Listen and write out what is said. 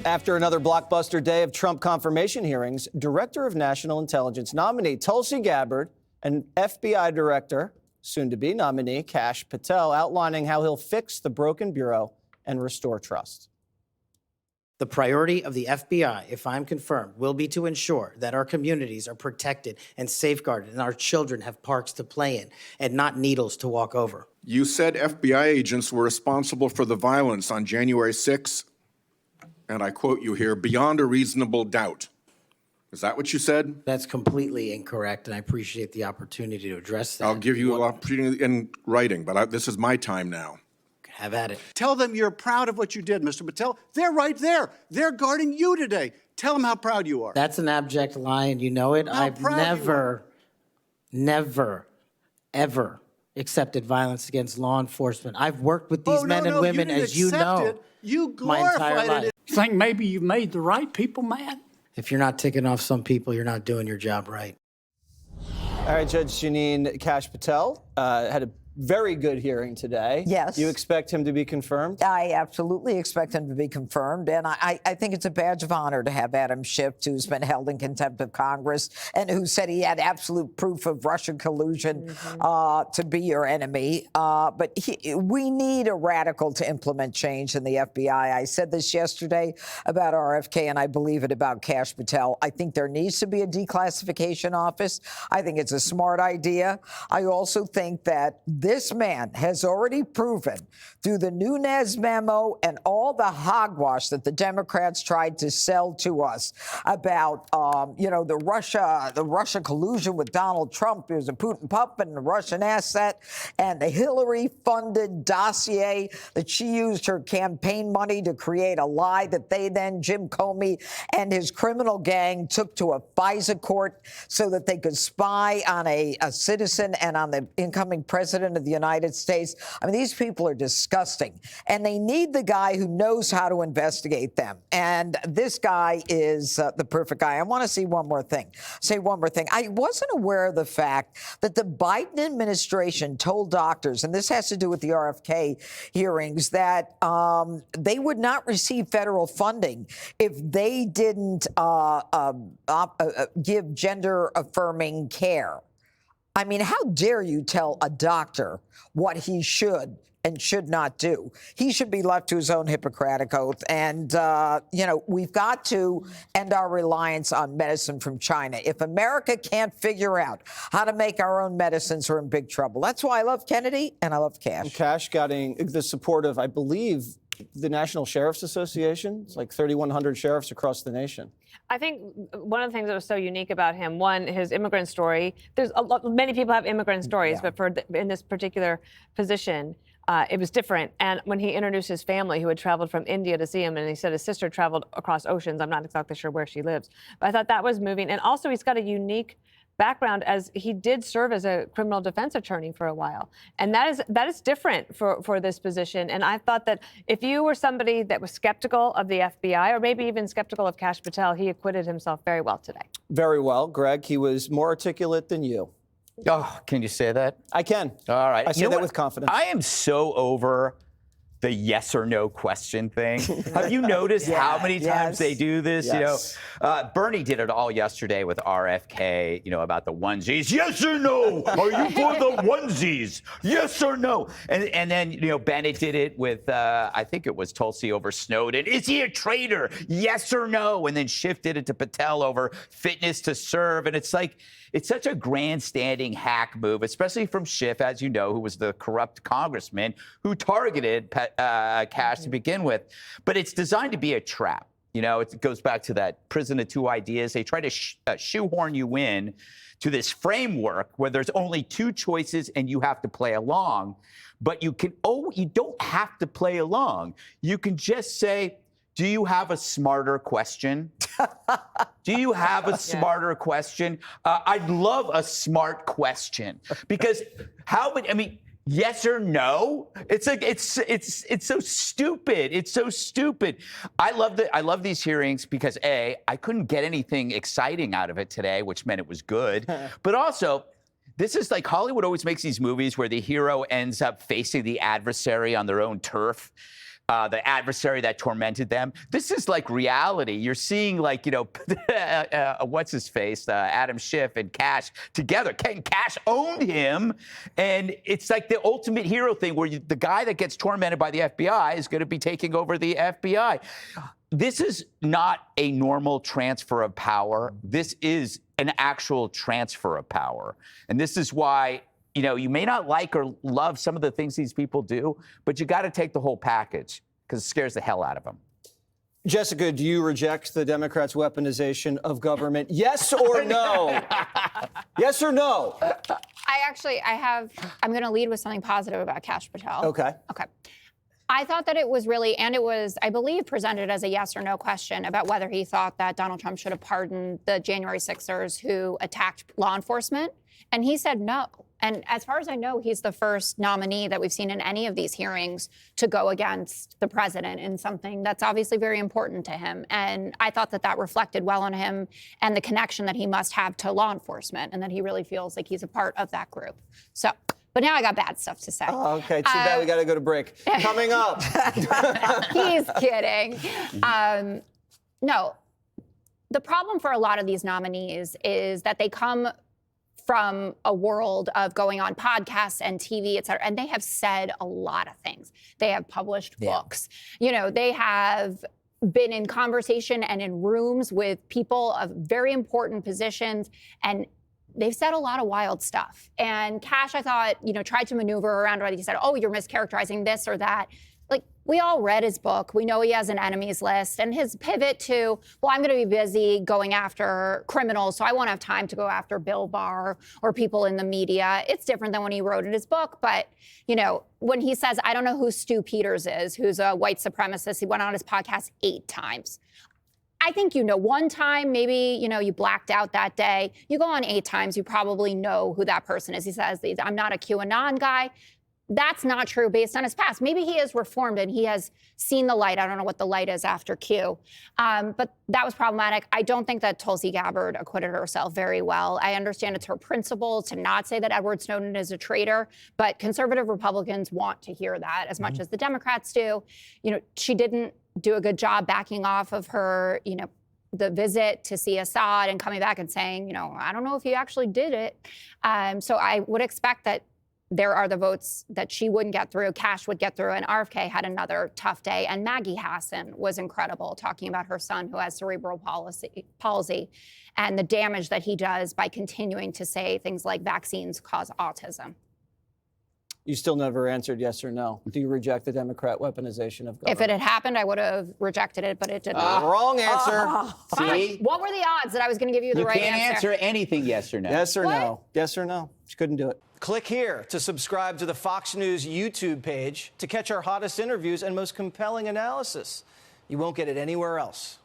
After another blockbuster day of Trump confirmation hearings, Director of National Intelligence nominee Tulsi Gabbard and FBI Director, soon-to-be nominee Kash Patel, outlining how he'll fix the broken bureau and restore trust. The priority of the FBI, if I'm confirmed, will be to ensure that our communities are protected and safeguarded and our children have parks to play in and not needles to walk over. You said FBI agents were responsible for the violence on January 6th, and I quote you here, beyond a reasonable doubt. Is that what you said? That's completely incorrect, and I appreciate the opportunity to address that. I'll give you an opportunity in writing, but this is my time now. Have at it. Tell them you're proud of what you did, Mr. Patel. They're right there. They're guarding you today. Tell them how proud you are. That's an abject lie, and you know it. I've never, ever accepted violence against law enforcement. I've worked with these men and women, as you know, you my entire life. it. You think maybe you've made the right people mad? If you're not ticking off some people, you're not doing your job right. All right, Judge Janine Kash Patel had a very good hearing today. Yes. Do you expect him to be confirmed? I absolutely expect him to be confirmed. And I think it's a badge of honor to have Adam Schiff, who's been held in contempt of Congress and who said he had absolute proof of Russian collusion to be your enemy. But we need a radical to implement change in the FBI. I said this yesterday about RFK, and I believe it about Kash Patel. I think there needs to be a declassification office. I think it's a smart idea. I also think that this man has already proven through the Nunes memo and all the hogwash that the Democrats tried to sell to us about, the Russia collusion with Donald Trump. He was a Putin puppet and a Russian asset, and the Hillary-funded dossier that she used her campaign money to create a lie that they then, Jim Comey and his criminal gang, took to a FISA court so that they could spy on a citizen and on the incoming president of the United States. I mean, these people are disgusting, and they need the guy who knows how to investigate them. And this guy is the perfect guy. I want to say one more thing. I wasn't aware of the fact that the Biden administration told doctors, and this has to do with the RFK hearings, that they would not receive federal funding if they didn't give gender-affirming care. I mean, how dare you tell a doctor what he should and should not do? He should be left to his own Hippocratic oath. And, we've got to end our reliance on medicine from China. If America can't figure out how to make our own medicines, we're in big trouble. That's why I love Kennedy and I love Kash. Kash getting the support of, I believe, the National Sheriff's Association. It's like 3,100 sheriffs across the nation. I think one of the things that was so unique about him, one, his immigrant story. Many people have immigrant stories, but in this particular position, it was different. And when he introduced his family, who had traveled from India to see him, and he said his sister traveled across oceans. I'm not exactly sure where she lives, but I thought that was moving. And also, he's got a unique background, as he did serve as a criminal defense attorney for a while. And that is different for this position. And I thought that if you were somebody that was skeptical of the FBI, or maybe even skeptical of Kash Patel, he acquitted himself very well today. Very well. Greg, he was more articulate than you. Oh, can you say that? I can. All right. I say that with confidence. I am so over the yes or no question thing. Have you noticed how many times they do this? Yes. Bernie did it all yesterday with RFK, about the onesies. Yes or no? Are you for the onesies? Yes or no? And then, Bennett did it with, I think it was Tulsi over Snowden. Is he a traitor? Yes or no? And then shifted it to Patel over fitness to serve. And it's like, it's such a grandstanding hack move, especially from Schiff, as you know, who was the corrupt congressman who targeted Kash to begin with. But it's designed to be a trap. It goes back to that prison of two ideas. They try to shoehorn you in to this framework where there's only two choices and you have to play along. But you don't have to play along. You can just say, do you have a smarter question? Do you have a smarter question? I'd love a smart question, because yes or no? It's like it's so stupid. It's so stupid. I love these hearings because I couldn't get anything exciting out of it today, which meant it was good. But also, this is like Hollywood always makes these movies where the hero ends up facing the adversary on their own turf. the adversary that tormented them. This is like reality. You're seeing like, what's his face, Adam Schiff and Kash together. Kash owned him, and it's like the ultimate hero thing where the guy that gets tormented by the FBI is going to be taking over the FBI. This is not a normal transfer of power. This is an actual transfer of power. And this is why, you may not like or love some of the things these people do, but you got to take the whole package because it scares the hell out of them. Jessica, do you reject the Democrats' weaponization of government? Yes or no? Yes or no? I'm going to lead with something positive about Kash Patel. Okay. Okay. I thought that it was really, and it was, I believe, presented as a yes or no question about whether he thought that Donald Trump should have pardoned the January 6ers who attacked law enforcement. And he said no. And as far as I know, he's the first nominee that we've seen in any of these hearings to go against the president in something that's obviously very important to him. And I thought that that reflected well on him and the connection that he must have to law enforcement and that he really feels like he's a part of that group. So, but now I got bad stuff to say. Oh, okay, too bad we got to go to break. Coming up. He's kidding. No, the problem for a lot of these nominees is that they come from a world of going on podcasts and TV, et cetera, and they have said a lot of things. They have published books. They have been in conversation and in rooms with people of very important positions, and they've said a lot of wild stuff. And Kash, I thought, tried to maneuver around it. He said, oh, you're mischaracterizing this or that. Like, we all read his book. We know he has an enemies list. And his pivot to, well, I'm going to be busy going after criminals, so I won't have time to go after Bill Barr or people in the media. It's different than when he wrote in his book. But, when he says, I don't know who Stu Peters is, who's a white supremacist, he went on his podcast 8 times. I think one time, maybe, you blacked out that day. You go on 8 times, you probably know who that person is. He says, I'm not a QAnon guy. That's not true based on his past. Maybe he is reformed and he has seen the light. I don't know what the light is after Q. But that was problematic. I don't think that Tulsi Gabbard acquitted herself very well. I understand it's her principle to not say that Edward Snowden is a traitor, but conservative Republicans want to hear that as much as the Democrats do. She didn't do a good job backing off of her, the visit to see Assad and coming back and saying, I don't know if he actually did it. So I would expect that there are the votes that she wouldn't get through, Kash would get through, and RFK had another tough day. And Maggie Hassan was incredible, talking about her son who has cerebral palsy and the damage that he does by continuing to say things like vaccines cause autism. You still never answered yes or no. Do you reject the Democrat weaponization of government? If it had happened, I would have rejected it, but it didn't. Wrong answer. See? What were the odds that I was going to give you the right answer? You can't answer anything yes or no. Yes or no. Yes or no. She couldn't do it. Click here to subscribe to the Fox News YouTube page to catch our hottest interviews and most compelling analysis. You won't get it anywhere else.